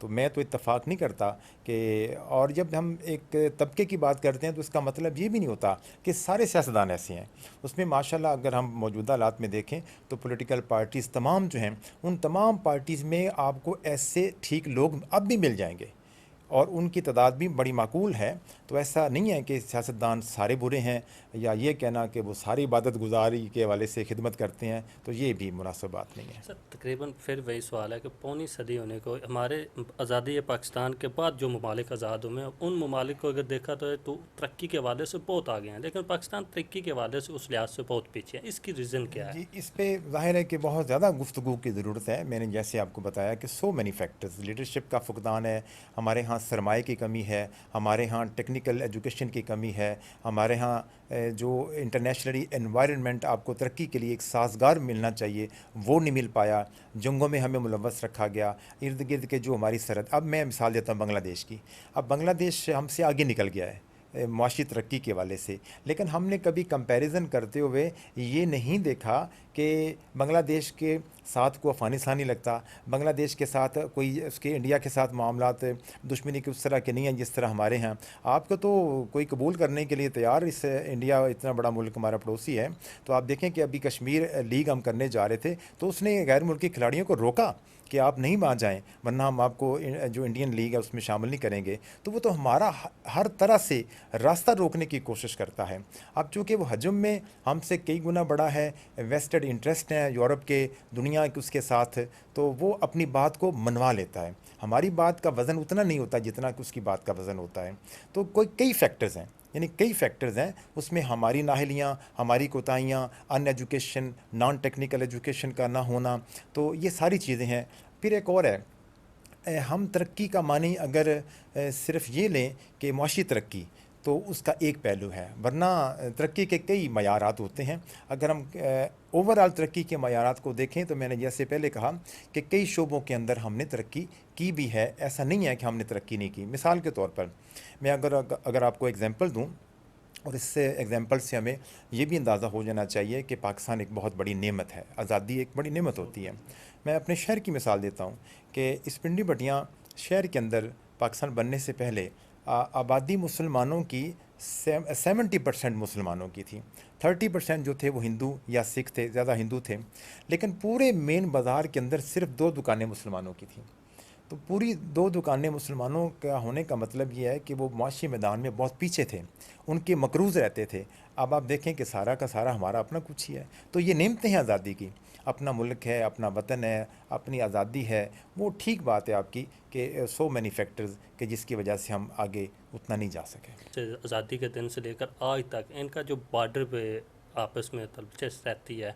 تو میں تو اتفاق نہیں کرتا کہ، اور جب ہم ایک طبقے کی بات کرتے ہیں تو اس کا مطلب یہ بھی نہیں ہوتا کہ سارے سیاستدان ایسے ہیں. اس میں ماشاءاللہ اگر ہم موجودہ حالات میں دیکھیں تو پولیٹیکل پارٹیز تمام جو ہیں، ان تمام پارٹیز میں آپ کو ایسے ٹھیک لوگ اب بھی مل جائیں گے، اور ان کی تعداد بھی بڑی معقول ہے. تو ایسا نہیں ہے کہ سیاستدان سارے برے ہیں، یا یہ کہنا کہ وہ ساری عبادت گزاری کے حوالے سے خدمت کرتے ہیں، تو یہ بھی مناسب بات نہیں ہے. سر تقریباً پھر وہی سوال ہے کہ پونی صدی ہونے کو ہمارے آزادی پاکستان کے بعد جو ممالک آزاد ہوئے ہیں، ان ممالک کو اگر دیکھا تو ترقی کے حوالے سے بہت آگے ہیں، لیکن پاکستان ترقی کے حوالے سے اس لحاظ سے بہت پیچھے ہے. اس کی ریزن کیا ہے؟ جی، اس پہ ظاہر ہے کہ بہت زیادہ گفتگو کی ضرورت ہے. میں نے جیسے آپ کو بتایا کہ سو مینی فیکٹرز، لیڈرشپ کا فقدان ہے، ہمارے ہاں سرمایہ کی کمی ہے، ہمارے ہاں ٹیکنیکل ایجوکیشن کی کمی ہے، ہمارے ہاں جو انٹرنیشنلی انوائرنمنٹ آپ کو ترقی کے لیے ایک سازگار ملنا چاہیے وہ نہیں مل پایا. جنگوں میں ہمیں ملوث رکھا گیا. ارد گرد کے جو ہماری سرحد، اب میں مثال دیتا ہوں بنگلہ دیش کی. اب بنگلہ دیش ہم سے آگے نکل گیا ہے معاشی ترقی کے حوالے سے، لیکن ہم نے کبھی کمپیریزن کرتے ہوئے یہ نہیں دیکھا کہ بنگلہ دیش کے ساتھ کوئی افغانستان نہیں لگتا، بنگلہ دیش کے ساتھ کوئی اس کے انڈیا کے ساتھ معاملات دشمنی کے اس طرح کے نہیں ہیں جس طرح ہمارے ہیں. آپ کو تو کوئی قبول کرنے کے لیے تیار، اس انڈیا اتنا بڑا ملک ہمارا پڑوسی ہے. تو آپ دیکھیں کہ ابھی کشمیر لیگ ہم کرنے جا رہے تھے تو اس نے غیر ملکی کھلاڑیوں کو روکا کہ آپ نہیں وہاں جائیں، ورنہ ہم آپ کو جو انڈین لیگ ہے اس میں شامل نہیں کریں گے. تو وہ تو ہمارا ہر طرح سے راستہ روکنے کی کوشش کرتا ہے. اب چونکہ وہ حجم میں ہم سے کئی گنا بڑا ہے، ویسٹڈ انٹرسٹ ہیں یورپ کے، دنیا کے اس کے ساتھ، تو وہ اپنی بات کو منوا لیتا ہے. ہماری بات کا وزن اتنا نہیں ہوتا جتنا کہ اس کی بات کا وزن ہوتا ہے. تو کئی فیکٹرز ہیں، یعنی کئی فیکٹرز ہیں اس میں، ہماری نااہلیاں، ہماری کوتاہیاں، ان ایجوکیشن، نان ٹیکنیکل ایجوکیشن کا نہ ہونا، تو یہ ساری چیزیں ہیں. پھر ایک اور ہے، ہم ترقی کا معنی اگر صرف یہ لیں کہ معاشی ترقی، تو اس کا ایک پہلو ہے، ورنہ ترقی کے کئی معیارات ہوتے ہیں. اگر ہم اوور آل ترقی کے معیارات کو دیکھیں تو میں نے جیسے پہلے کہا کہ کئی شعبوں کے اندر ہم نے ترقی کی بھی ہے، ایسا نہیں ہے کہ ہم نے ترقی نہیں کی. مثال کے طور پر میں اگر آپ کو ایگزامپل دوں، اور اس سے ایگزامپل سے ہمیں یہ بھی اندازہ ہو جانا چاہیے کہ پاکستان ایک بہت بڑی نعمت ہے، آزادی ایک بڑی نعمت ہوتی ہے. میں اپنے شہر کی مثال دیتا ہوں کہ اس پنڈی بٹیاں شہر کے اندر پاکستان بننے سے پہلے آبادی مسلمانوں کی 70% مسلمانوں کی تھی. 30% جو تھے وہ ہندو یا سکھ تھے، زیادہ ہندو تھے. لیکن پورے مین بازار کے اندر صرف 2 دکانیں مسلمانوں کی تھیں. تو پوری 2 دکانیں مسلمانوں کا ہونے کا مطلب یہ ہے کہ وہ معاشی میدان میں بہت پیچھے تھے، ان کے مقروض رہتے تھے. اب آپ دیکھیں کہ سارا کا سارا ہمارا اپنا کچھ ہی ہے. تو یہ نعمتیں ہیں آزادی کی، اپنا ملک ہے، اپنا وطن ہے، اپنی آزادی ہے. وہ ٹھیک بات ہے آپ کی کہ سو مینی فیکٹرز کہ جس کی وجہ سے ہم آگے اتنا نہیں جا سکے. آزادی کے دن سے لے کر آج تک ان کا جو بارڈر پہ آپس میں تلچس رہتی ہے،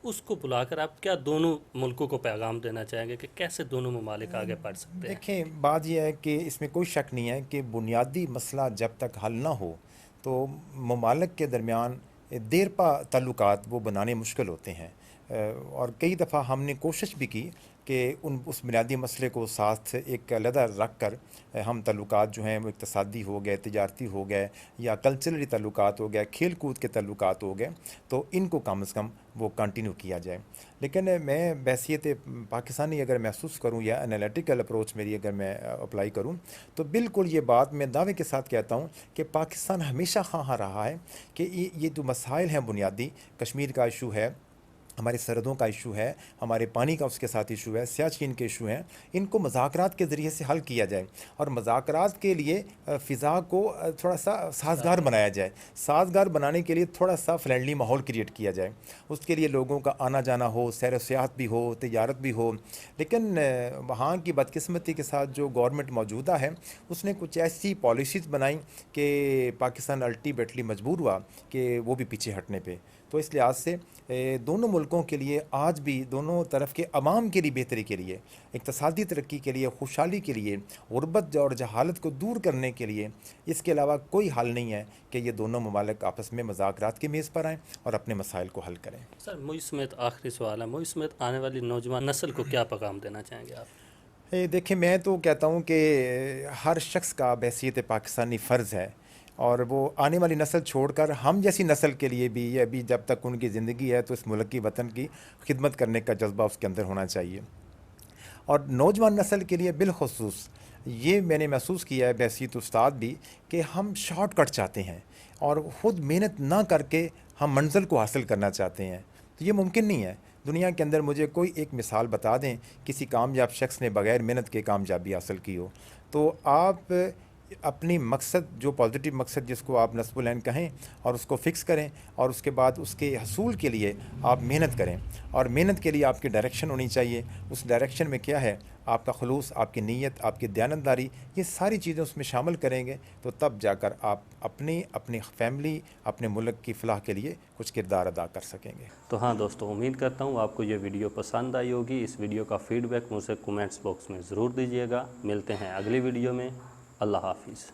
اس کو بلا کر آپ کیا دونوں ملکوں کو پیغام دینا چاہیں گے کہ کیسے دونوں ممالک آگے بڑھ سکتے ہیں؟ دیکھیں، بات یہ ہے کہ اس میں کوئی شک نہیں ہے کہ بنیادی مسئلہ جب تک حل نہ ہو تو ممالک کے درمیان دیر پا تعلقات وہ بنانے مشکل ہوتے ہیں. اور کئی دفعہ ہم نے کوشش بھی کی کہ اس بنیادی مسئلے کو ساتھ ایک علیحدہ رکھ کر ہم تعلقات جو ہیں وہ اقتصادی ہو گئے، تجارتی ہو گئے، یا کلچرلی تعلقات ہو گئے، کھیل کود کے تعلقات ہو گئے، تو ان کو کم از کم وہ کنٹینیو کیا جائے. لیکن میں بحیثیت پاکستانی اگر محسوس کروں یا انالیٹیکل اپروچ میری اگر میں اپلائی کروں، تو بالکل یہ بات میں دعوے کے ساتھ کہتا ہوں کہ پاکستان ہمیشہ خواہاں رہا ہے کہ یہ جو مسائل ہیں بنیادی، کشمیر کا ایشو ہے، ہماری سرحدوں کا ایشو ہے، ہمارے پانی کا اس کے ساتھ ایشو ہے، سیاچین کے ایشو ہیں، ان کو مذاکرات کے ذریعے سے حل کیا جائے. اور مذاکرات کے لیے فضا کو تھوڑا سا سازگار بنایا جائے. سازگار بنانے کے لیے تھوڑا سا فرینڈلی ماحول کریٹ کیا جائے. اس کے لیے لوگوں کا آنا جانا ہو، سیر و سیاحت بھی ہو، تجارت بھی ہو. لیکن وہاں کی بدقسمتی کے ساتھ جو گورنمنٹ موجودہ ہے اس نے کچھ ایسی پالیسیز بنائیں کہ پاکستان الٹیمیٹلی مجبور ہوا کہ وہ بھی پیچھے ہٹنے پہ. تو اس لحاظ سے دونوں ملکوں کے لیے آج بھی، دونوں طرف کے عوام کے لیے بہتری کے لیے، اقتصادی ترقی کے لیے، خوشحالی کے لیے، غربت اور جہالت کو دور کرنے کے لیے، اس کے علاوہ کوئی حل نہیں ہے کہ یہ دونوں ممالک آپس میں مذاکرات کی میز پر آئیں اور اپنے مسائل کو حل کریں. سر مجھ سمیت آخری سوال ہے، مجھ سمیت آنے والی نوجوان نسل کو کیا پیغام دینا چاہیں گے آپ؟ دیکھیں، میں تو کہتا ہوں کہ ہر شخص کا بحیثیت پاکستانی فرض ہے، اور وہ آنے والی نسل چھوڑ کر ہم جیسی نسل کے لیے بھی، یہ ابھی جب تک ان کی زندگی ہے تو اس ملک کی، وطن کی خدمت کرنے کا جذبہ اس کے اندر ہونا چاہیے. اور نوجوان نسل کے لیے بالخصوص یہ میں نے محسوس کیا ہے بحیثیت استاد بھی کہ ہم شارٹ کٹ چاہتے ہیں اور خود محنت نہ کر کے ہم منزل کو حاصل کرنا چاہتے ہیں، تو یہ ممکن نہیں ہے۔ دنیا کے اندر مجھے کوئی ایک مثال بتا دیں کسی کامیاب شخص نے بغیر محنت کے کامیابی حاصل کی ہو۔ تو آپ اپنی مقصد جو پازیٹیو مقصد جس کو آپ نصب العین کہیں اور اس کو فکس کریں، اور اس کے بعد اس کے حصول کے لیے آپ محنت کریں، اور محنت کے لیے آپ کی ڈائریکشن ہونی چاہیے۔ اس ڈائریکشن میں کیا ہے؟ آپ کا خلوص، آپ کی نیت، آپ کی دیانتداری، یہ ساری چیزیں اس میں شامل کریں گے تو تب جا کر آپ اپنی فیملی، اپنے ملک کی فلاح کے لیے کچھ کردار ادا کر سکیں گے۔ تو ہاں دوستوں، امید کرتا ہوں آپ کو یہ ویڈیو پسند آئی ہوگی۔ اس ویڈیو کا فیڈ بیک مجھ سے کومنٹس باکس میں ضرور دیجیے گا۔ ملتے ہیں اگلی ویڈیو میں۔ اللہ حافظ۔